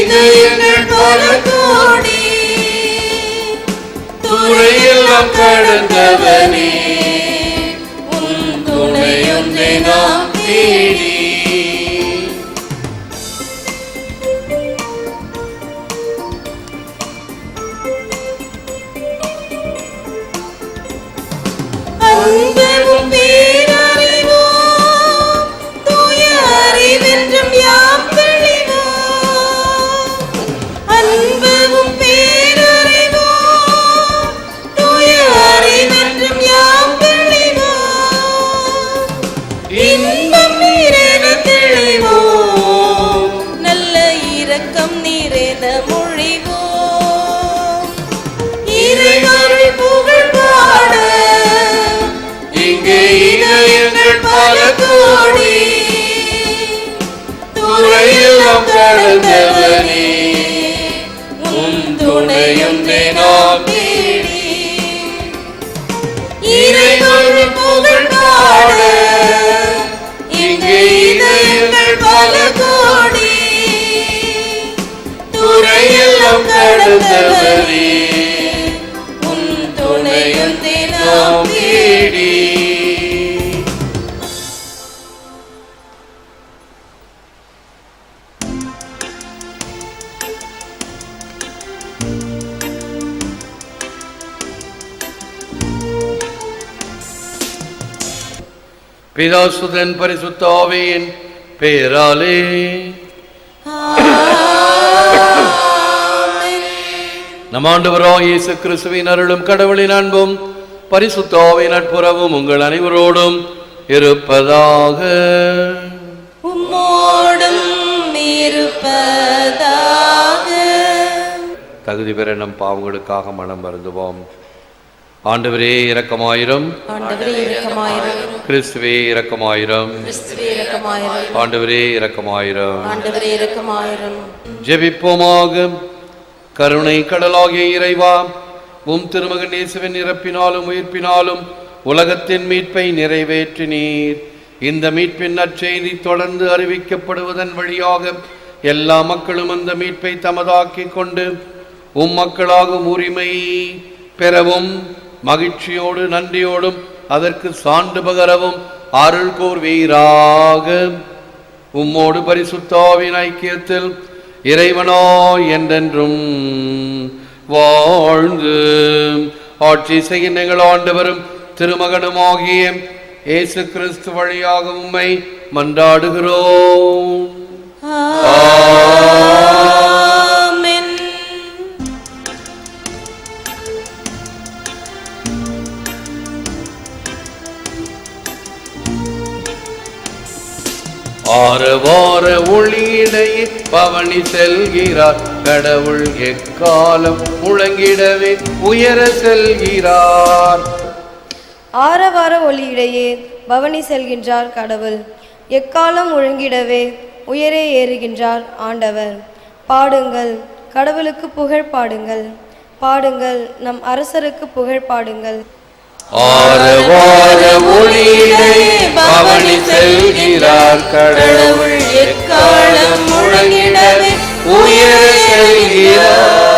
இதயங்கள் பல கோடி துறையெல்லாம் கடந்தவனே உன் துணையொன்றை நாம் தேடி. அன்பும் பேரறிவோம் தூய அறிவென்றும் யாம் தெளிவோம். அன்பும் பேரறிவோம் தூய அறிவென்றும் யாம் தெளிவோம். இன்பம் நீரென தெளிவோம், நல்ல இரக்கம் நீரென மொழிவோம். இறைவனை புகழ் பாட இங்கே இதயங்கள் பல கோடி துறையெல்லாம் கடந்தவனே உன் துணையொன்றை நாம் தேடி. இறைவனை புகழ் பாட இங்கே இதயங்கள் பல கோடி துறையெல்லாம் கடந்தவனே உன் துணையொன்றை நாம் தேடி. பிதாசுதன் பரிசுத்த ஆவியின் பெயராலே நம் ஆண்டவராகிய இயேசு கிறிஸ்துவின் அருளும் கடவுளின் அன்பும் பரிசுத்த ஆவியின் நட்புறவும் உங்கள் அனைவரோடும் இருப்பதாக. உம்மோடும் இருப்பதாக. தகுதி பெற நம் பாவங்களுக்காக மனம் வருந்துவோம். ஆண்டவரே இரக்கமாயிரம். ஆண்டவரே இரக்கமாயிரம். கிறிஸ்துவே இரக்கமாயிரம். கிறிஸ்துவே இரக்கமாயிரம். ஆண்டவரே இரக்கமாயிரம். ஆண்டவரே இரக்கமாயிரம். ஜெபிப்போமாக. கருணை கடலாகிய இறைவா, உம் திருமகன் இயேசுவின் இறப்பினாலும் உயிர்ப்பினாலும் உலகத்தின் மீட்பை நிறைவேற்றினீர். இந்த மீட்பின் நற்செய்தி தொடர்ந்து அறிவிக்கப்படுவதன் வழியாக எல்லா மக்களும் அந்த மீட்பை தமதாக்கிக் கொண்டு உம் மக்களாகும் உரிமை பெறவும் மகிழ்ச்சியோடு நன்றியோடும் அதற்கு சான்று பகரவும் அருள் கூர்வீராக. உம்மோடு பரிசுத்த ஆவியின் ஐக்கியத்தில் இறைவனாய் என்றென்றும் வாழ்ந்து ஆட்சி செய்கின்ற எங்கள் ஆண்டவரும் திருமகனுமாகிய இயேசு கிறிஸ்து வழியாக உம்மை மன்றாடுகிறோம். ஆமென். ஆரவார ஒளியிடையே பவனி செல்கிறார் கடவுள், எக்காலம் முழங்கிடவே உயர செல்கிறார். ஆரவார ஒளியிடையே பவனி செல்கின்றார் கடவுள், எக்காலம் முழங்கிடவே உயரே ஏறுகின்றார் ஆண்டவர். பாடுங்கள், கடவுளுக்கு புகழ் பாடுங்கள். பாடுங்கள், நம் அரசருக்கு புகழ் பாடுங்கள். ஆரவார ஒளியிடையே பவனி செல்கிறார் கடவுள், எக்காலம் முழங்கிடவே உயர செல்கிறார்.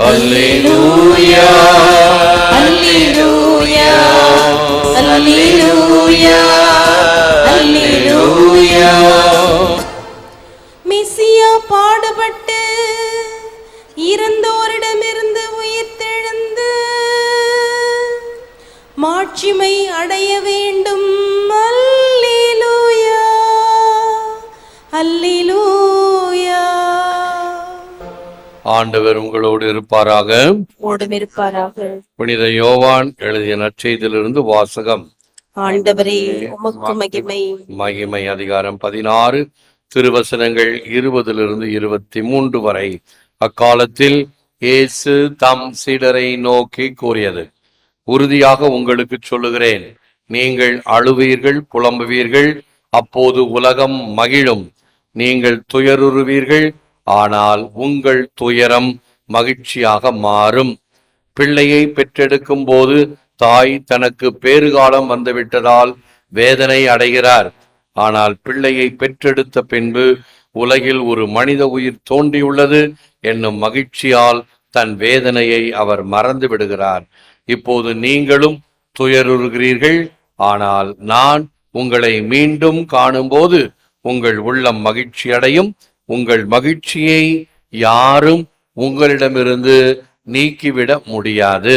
அல்லேலூயா அல்லேலூயா அல்லேலூயா அல்லேலூயா. மெசியா பாடுபட்டு இறந்தோரிடமிருந்து உயிர்த்தெழுந்து மாட்சிமை அடைய வேண்டும். அல்லேலூயா அல்லேலூயா. ஆண்டவர் உங்களோடு இருப்பாராக. புனித யோவான் எழுதிய நற்செய்தியிலிருந்து வாசகம். ஆண்டவரே உமக்கு மகிமை. மகிமை அதிகாரம் 16 திருவசனங்கள் 20 23 வரை. அக்காலத்தில் இயேசு தம் சீடரை நோக்கி கூறியது: உறுதியாக உங்களுக்கு சொல்லுகிறேன், நீங்கள் அழுவீர்கள், புலம்புவீர்கள், அப்போது உலகம் மகிழும். நீங்கள் துயருறுவீர்கள், ஆனால் உங்கள் துயரம் மகிழ்ச்சியாக மாறும். பிள்ளையை பெற்றெடுக்கும் போது தாய் தனக்கு பேறுகாலம் வந்துவிட்டதால் வேதனை அடைகிறார். ஆனால் பிள்ளையை பெற்றெடுத்த பின்பு உலகில் ஒரு மனித உயிர் தோன்றியுள்ளது என்னும் மகிழ்ச்சியால் தன் வேதனையை அவர் மறந்து விடுகிறார். இப்போது நீங்களும் துயருகிறீர்கள், ஆனால் நான் உங்களை மீண்டும் காணும்போது உங்கள் உள்ளம் மகிழ்ச்சி அடையும். உங்கள் மகிழ்ச்சியை யாரும் உங்களிடமிருந்து நீக்கிவிட முடியாது.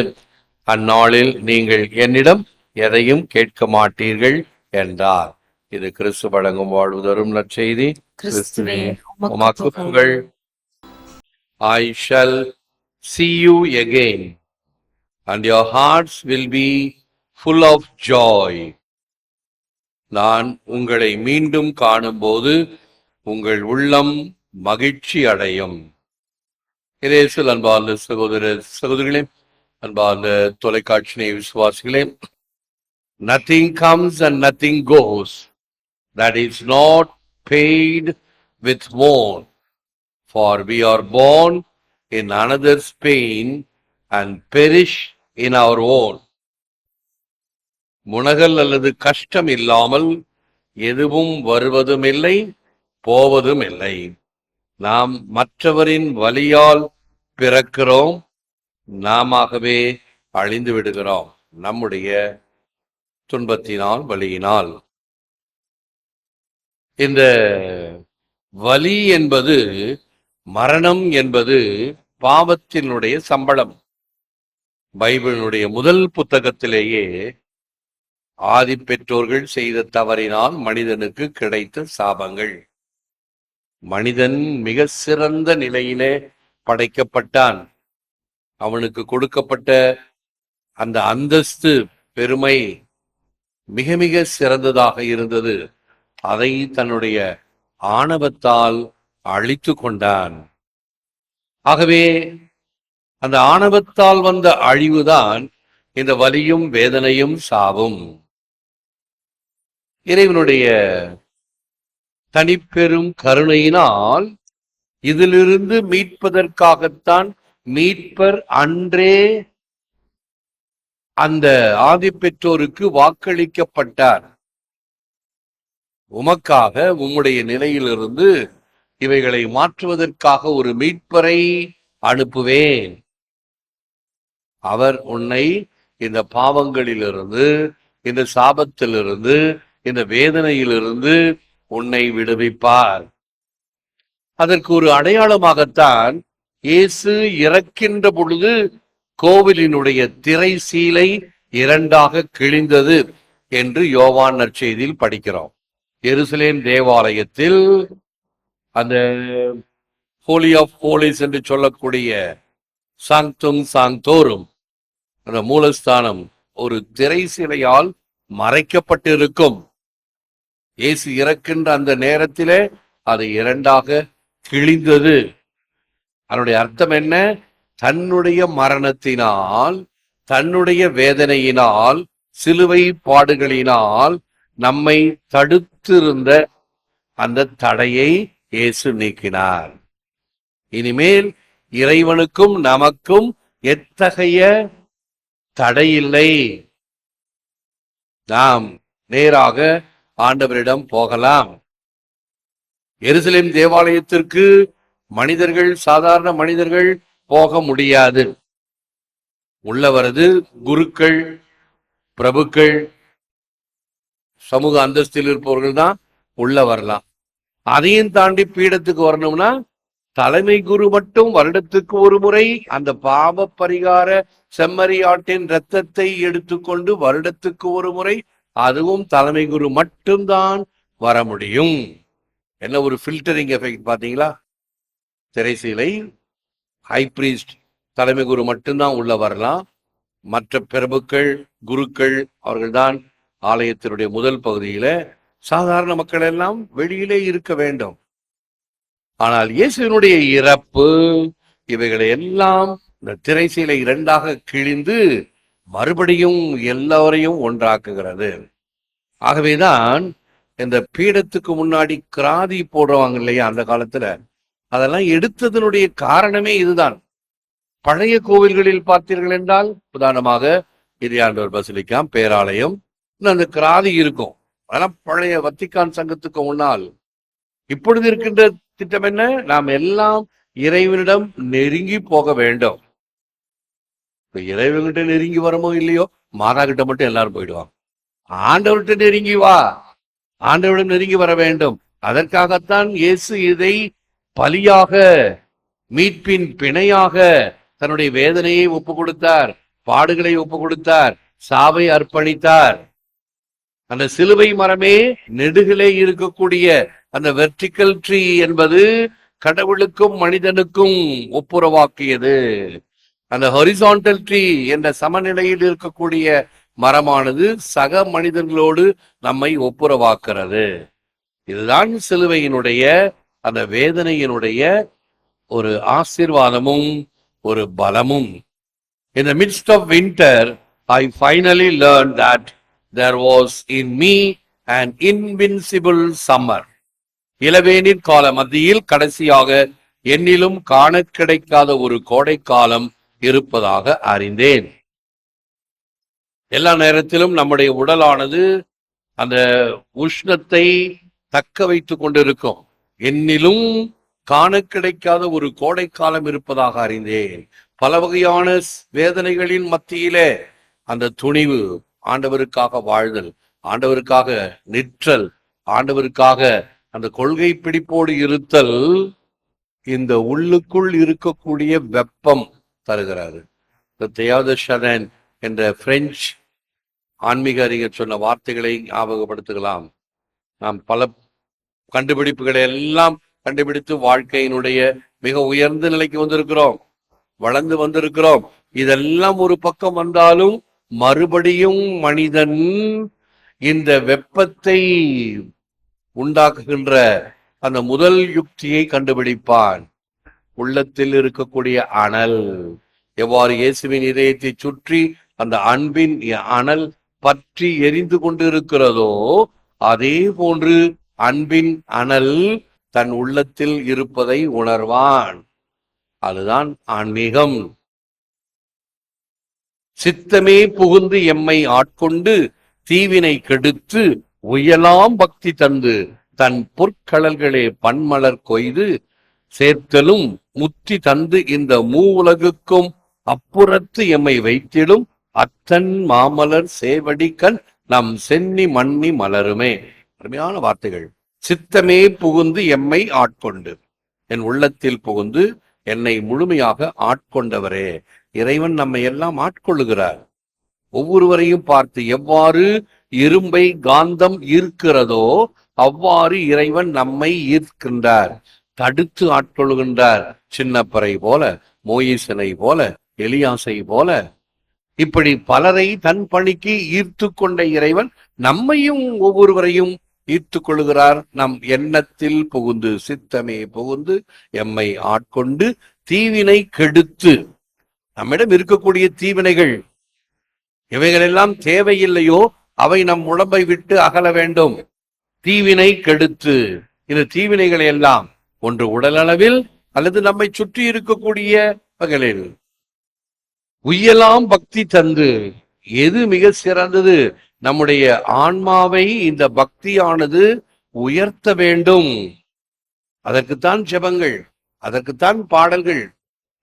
அந்நாளில் நீங்கள் என்னிடம் எதையும் கேட்க மாட்டீர்கள் என்றார். இது கிறிஸ்து வழங்கும் வாழ்வு தரும் நற்செய்தி. கிறிஸ்துவே உமக்கு புகழ். I shall see you again and your hearts will be full of joy. நான் உங்களை மீண்டும் காணும்போது உங்கள் உள்ளம் மகிழ்ச்சி அடையும். இயேசுவில் அன்பார்ந்த சகோதர சகோதரிகளே, அன்பார்ந்த தொலைக்காட்சி விசுவாசிகளே, nothing comes and nothing goes that is not paid with mourn, for we are born in another's pain and perish in our own. முனகல் அல்லது கஷ்டம் இல்லாமல் எதுவும் வருவதும் இல்லை, போவதும் இல்லை. நாம் மற்றவரின் வலியால் பிறக்கிறோம், நாமவே அழிந்து விடுகிறோம் நம்முடைய துன்பத்தினால், வலியினால். இந்த வலி என்பது, மரணம் என்பது பாவத்தினுடைய சம்பளம். பைபிளினுடைய முதல் புத்தகத்திலேயே ஆதி பெற்றோர்கள் செய்த தவறினால் மனிதனுக்கு கிடைத்த சாபங்கள். மனிதன் மிக சிறந்த நிலையிலே படைக்கப்பட்டான். அவனுக்கு கொடுக்கப்பட்ட அந்த அந்தஸ்து, பெருமை மிக மிக சிறந்ததாக இருந்தது. அதை தன்னுடைய ஆணவத்தால் அழித்து கொண்டான். ஆகவே அந்த ஆணவத்தால் வந்த அழிவுதான் இந்த வலியும் வேதனையும் சாவும். இறைவனுடைய தனிப்பெரும் கருணையினால் இதிலிருந்து மீட்பதற்காகத்தான் மீட்பர் அன்றே அந்த ஆதி பெற்றோருக்கு வாக்களிக்கப்பட்டார். உமக்காக, உம்முடைய நிலையிலிருந்து இவைகளை மாற்றுவதற்காக ஒரு மீட்பரை அனுப்புவேன். அவர் உன்னை இந்த பாவங்களிலிருந்து, இந்த சாபத்திலிருந்து, இந்த வேதனையிலிருந்து உன்னை விடுவிப்பார். அதற்கு ஒரு அடையாளமாகத்தான் இயேசு இறக்கின்ற பொழுது கோவிலினுடைய திரை சீலை இரண்டாக கிழிந்தது என்று யோவான் நற்செய்தியில் படிக்கிறோம். எருசலேம் தேவாலயத்தில் அந்த ஹோலி ஆஃப் ஹோலிஸ் என்று சொல்லக்கூடிய சாங்தும் சாங்தோரும், அந்த மூலஸ்தானம் ஒரு திரை சிலையால் மறைக்கப்பட்டிருக்கும். இயேசு இறக்கின்ற அந்த நேரத்திலே அது இரண்டாக கிழிந்தது. அதனுடைய அர்த்தம் என்ன? தன்னுடைய மரணத்தினால், தன்னுடைய வேதனையினால், சிலுவை பாடுகளினால் நம்மை தடுத்திருந்த அந்த தடையை இயேசு நீக்கினார். இனிமேல் இறைவனுக்கும் நமக்கும் எத்தகைய தடையில்லை. நாம் நேராக ஆண்டவரிடம் போகலாம். எருசலேம் தேவாலயத்திற்கு மனிதர்கள், சாதாரண மனிதர்கள் போக முடியாது. உள்ளவரது குருக்கள், பிரபுக்கள், சமூக அந்தஸ்தில் இருப்பவர்கள் தான் உள்ள வரலாம். அதையும் தாண்டி பீடத்துக்கு வரணும்னா தலைமை குரு மட்டும் வருடத்துக்கு ஒரு முறை அந்த பாவ பரிகார செம்மறி ஆட்டின் இரத்தத்தை எடுத்துக்கொண்டு வருடத்துக்கு ஒரு முறை, அதுவும் தலைமை குரு மட்டும்தான் வர முடியும். என்ன ஒரு ஃபில்டரிங் எஃபெக்ட் பாத்தீங்களா? திரைசீலை ஹை பிரீஸ்ட் தலைமை குரு மட்டும்தான் உள்ள வரலாம். மற்ற பிரபுக்கள், குருக்கள் அவர்கள்தான் ஆலயத்தினுடைய முதல் பகுதியில, சாதாரண மக்கள் எல்லாம் வெளியிலே இருக்க வேண்டும். ஆனால் இயேசுவினுடைய இறப்பு இவைகளை எல்லாம் இந்த திரைசீலை இரண்டாக கிழிந்து மறுபடியும் எல்லாரையும் ஒன்றாக்குகிறது. ஆகவேதான் இந்த பீடத்துக்கு முன்னாடி கிராதி போடுவாங்க இல்லையா, அந்த காலத்துல அதெல்லாம் எடுத்ததனுடைய காரணமே இதுதான். பழைய கோவில்களில் பார்த்தீர்கள் என்றால் உதாரணமாக இறையாண்டவர் பசிலிக்கா, பேராலயம், இன்னும் அந்த கிராதி இருக்கும். அதெல்லாம் பழைய வத்திக்கான் சங்கத்துக்கு முன்னால். இப்பொழுது இருக்கின்ற திட்டம் என்ன? நாம் எல்லாம் இறைவனிடம் நெருங்கி போக வேண்டும். இறைவன்கிட்ட நெருங்கி வரமோ இல்லையோ, மாதா கிட்ட மட்டும் எல்லாரும் போயிடுவாங்க. ஆண்டவர்கிட்ட நெருங்கி வா, ஆண்டவரிடம் நெருங்கி வர வேண்டும். அதற்காகத்தான் இயேசு இதை பலியாக, மீட்பின் பிணையாக தன்னுடைய வேதனையை ஒப்பு கொடுத்தார், பாடுகளை ஒப்பு கொடுத்தார், சாவை அர்ப்பணித்தார். அந்த சிலுவை மரமே நெடுகிலே இருக்கக்கூடிய அந்த வெர்டிக்கல் ட்ரீ என்பது கடவுளுக்கும் மனிதனுக்கும் ஒப்புரவாக்கியது. அந்த ஹொரிசான்டல் ட்ரீ என்ற சமநிலையில் இருக்கக்கூடிய மரமானது சக மனிதர்களோடு நம்மை ஒப்புரவாக்குறது. இதுதான் சிலுவையினுடைய அந்த வேதனையினுடைய ஒரு ஆசீர்வாதமும் ஒரு பலமும். In the midst of winter, I finally learned that there was in me an invincible summer. இளவேனிற் கால மத்தியில் கடைசியாக என்னிலும் காண கிடைக்காத ஒரு கோடை காலம் இருப்பதாக அறிந்தேன். எல்லா நேரத்திலும் நம்முடைய உடலானது அந்த உஷ்ணத்தை தக்க வைத்துக் கொண்டிருக்கும். என்னிலும் காண கிடைக்காத ஒரு கோடை காலம் இருப்பதாக அறிந்தேன். பல வகையான வேதனைகளின் மத்தியிலே அந்த துணிவு, ஆண்டவருக்காக வாழ்தல், ஆண்டவருக்காக நிற்றல், ஆண்டவருக்காக அந்த கொள்கை பிடிப்போடு இருத்தல் இந்த உள்ளுக்குள் இருக்கக்கூடிய வெப்பம் தருகிறாரு. தியோதர் என்ற பிரெஞ்சு ஆன்மீக அறிஞர் சொன்ன வார்த்தைகளை ஞாபகப்படுத்துகலாம். நாம் பல கண்டுபிடிப்புகளை எல்லாம் கண்டுபிடித்து வாழ்க்கையினுடைய மிக உயர்ந்த நிலைக்கு வந்திருக்கிறோம், வளர்ந்து வந்திருக்கிறோம். இதெல்லாம் ஒரு பக்கம் வந்தாலும் மறுபடியும் மனிதன் இந்த வெப்பத்தை உண்டாக்குகின்ற அந்த முதல் யுக்தியை கண்டுபிடிப்பான். உள்ளத்தில் இருக்கக்கூடிய அனல் எவ்வாறு இயேசுவின் இதயத்தை சுற்றி அந்த அன்பின் அனல் பற்றி எரிந்து கொண்டிருக்கிறதோ, அதே போன்று அன்பின் அனல் தன் உள்ளத்தில் இருப்பதை உணர்வான். அதுதான் ஆன்மீகம். சித்தமே புகுந்து எம்மை ஆட்கொண்டு தீவினை கெடுத்து உயலாம் பக்தி தந்து தன் பொற்களல்களே பன்மலர் கொய்து சேர்த்தலும் முத்தி தந்து இந்த மூவுலகுக்கும் அப்புறத்து எம்மை வைத்திடும் அத்தன் மாமலர் சேவடிக்கண் நம் சென்னி மன்னி மலருமே. அருமையான வார்த்தைகள். சித்தமே புகுந்து எம்மை ஆட்கொண்டு, என் உள்ளத்தில் புகுந்து என்னை முழுமையாக ஆட்கொண்டவரே. இறைவன் நம்மை எல்லாம் ஆட்கொள்ளுகிறார். ஒவ்வொருவரையும் பார்த்து எவ்வாறு இரும்பை காந்தம் ஈர்க்கிறதோ அவ்வாறு இறைவன் நம்மை ஈர்க்கின்றார், தடுத்து ஆட்கொள்கின்றார். சின்னப்பரை போல, மோயிசனை போல, எலியாசை போல, இப்படி பலரை தன் பணிக்கு ஈர்த்து கொண்ட இறைவன் நம்மையும் ஒவ்வொருவரையும் ஈர்த்து கொள்கிறார். நம் எண்ணத்தில் புகுந்து, சித்தமே புகுந்து எம்மை ஆட்கொண்டு தீவினை கெடுத்து, நம்மிடம் இருக்கக்கூடிய தீவினைகள் இவைகளெல்லாம் தேவையில்லையோ அவை நம் உடம்பை விட்டு அகல வேண்டும். தீவினை கெடுத்து, இந்த தீவினைகளை எல்லாம் ஒன்று உடலளவில் அல்லது நம்மை சுற்றி இருக்கக்கூடிய வகைகளில் உய்யலாம் பக்தி தந்து. எது மிக சிறந்தது? நம்முடைய ஆன்மாவை இந்த பக்தியானது உயர்த்த வேண்டும். அதற்குத்தான் ஜெபங்கள், அதற்குத்தான் பாடல்கள்.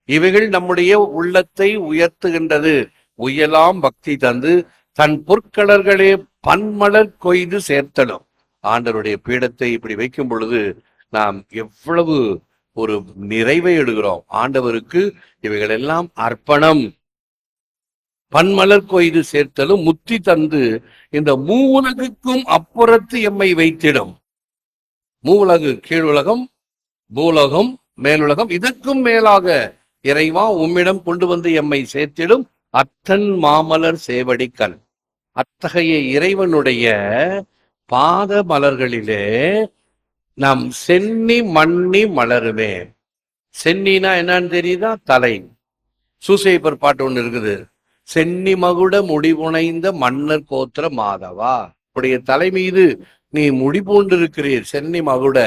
இவைகள் நம்முடைய உள்ளத்தை உயர்த்துகின்றது. உயலாம் பக்தி தந்து தன் பொற்களர்களே பன்மலர் கொய்து சேர்த்தலும். ஆண்டவருடைய பீடத்தை இப்படி வைக்கும் பொழுது நாம் எவ்வளவு ஒரு நிறைவை எடுக்கிறோம். ஆண்டவருக்கு இவைகள் எல்லாம் அர்ப்பணம். பன்மலர் கொய்து சேர்த்தலும் முத்தி தந்து இந்த மூவுலகுக்கும் அப்புறத்து எம்மை வைத்திடும். மூவுலகு, கீழுலகம், பூலகம், மேலுலகம், இதற்கும் மேலாக இறைவா உம்மிடம் கொண்டு வந்து எம்மை சேர்த்திடும் அத்தன் மாமலர் சேவடிக்கண். அத்தகைய இறைவனுடைய பாத மலர்களிலே நாம் சென்னி மன்னி மலருமே. சென்னினா என்னன்னு தெரியுதா? தலை. சூசையப்பர் பாட்டு ஒண்ணு இருக்குது. சென்னி மகுட முடிபுனைந்த மன்னர் கோத்திர மாதவா, உடைய தலை மீது நீ முடிபூண்டிருக்கிறீர். சென்னி மகுட,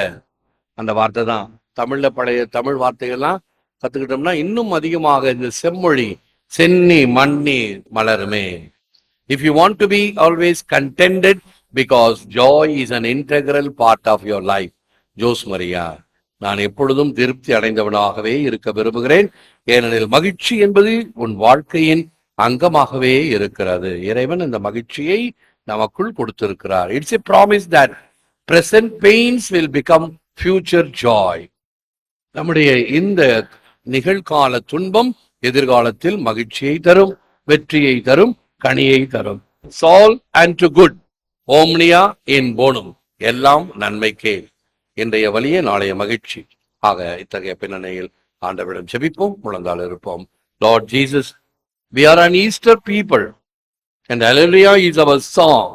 அந்த வார்த்தை தான் தமிழ்ல பழைய தமிழ் வார்த்தைகள்லாம் கத்துக்கிட்டோம்னா இன்னும் அதிகமாக இந்த செம்மொழி சென்னி மன்னி மலருமே. If you want to be always contented, because joy is an integral part of your life. Jose Maria, நான் எப்பொழுதும் திருப்தி அடைந்தவனாகவே இருக்க விரும்புகிறேன், ஏனெனில் மகிழ்ச்சி என்பது உன் வாழ்க்கையின் அங்கமாகவே இருக்கிறது. இறைவன் இந்த மகிழ்ச்சியை நமக்குள் கொடுத்திருக்கிறார். It's a promise that present pains will become future joy. நம்முடைய இந்த நிகழ்கால துன்பம் எதிர்காலத்தில் மகிழ்ச்சியை தரும், வெற்றியை தரும், கனியை தரும். சால் அண்ட் டு குட் ஓம்னியா இன் போனும், எல்லாம் நன்மைக்கே. இன்றைய வழியே நாளைய மகிழ்ச்சி. ஆக இத்தகைய பின்னணியில் ஆண்டவரிடம் ஜெபிப்போம், முழந்தால் இருப்போம். Lord Jesus, we are an Easter people and Hallelujah is our song.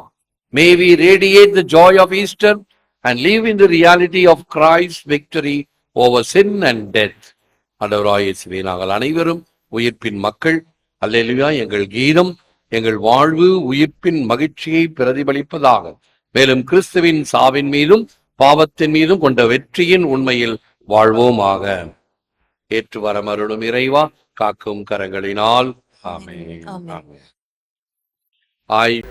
May we radiate the joy of Easter and live in the reality of Christ's victory over sin and death. ஆண்டவராகிய இயேசுவே, நாங்கள் அனைவரும் உயிர்ப்பின் மக்கள். அல்லேலூயா. எங்கள் கீதம், எங்கள் வாழ்வு உயிர்ப்பின் மகிழ்ச்சியை பிரதிபலிப்பதாக, மேலும் கிறிஸ்துவின் சாவின் மீதும் பாவத்தின் மீதும் கொண்ட வெற்றியின் உண்மையில் வாழ்வோமாக. ஏற்று வரமருளும் இறைவா, காக்கும் கரங்களினால். ஆமென். ஆமென்.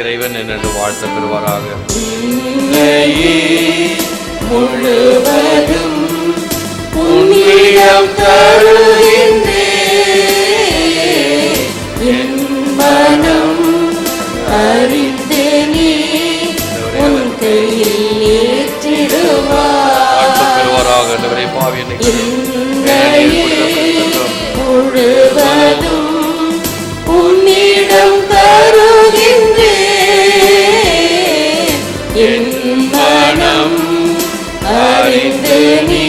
இறைவன் என்று வாழ்த்த பெறுவாராக. முழுவதும் உன்னிடம் தருகின்றேன், என் மனம் அறிந்து நீ உன் கையில் ஏற்றிடுவாய். முழுவதும் உன்னிடம் தருகின்றேன், என் மனம் அறிந்து நீ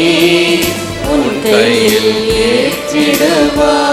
உன் கையில் ஏற்றிடுவாய்.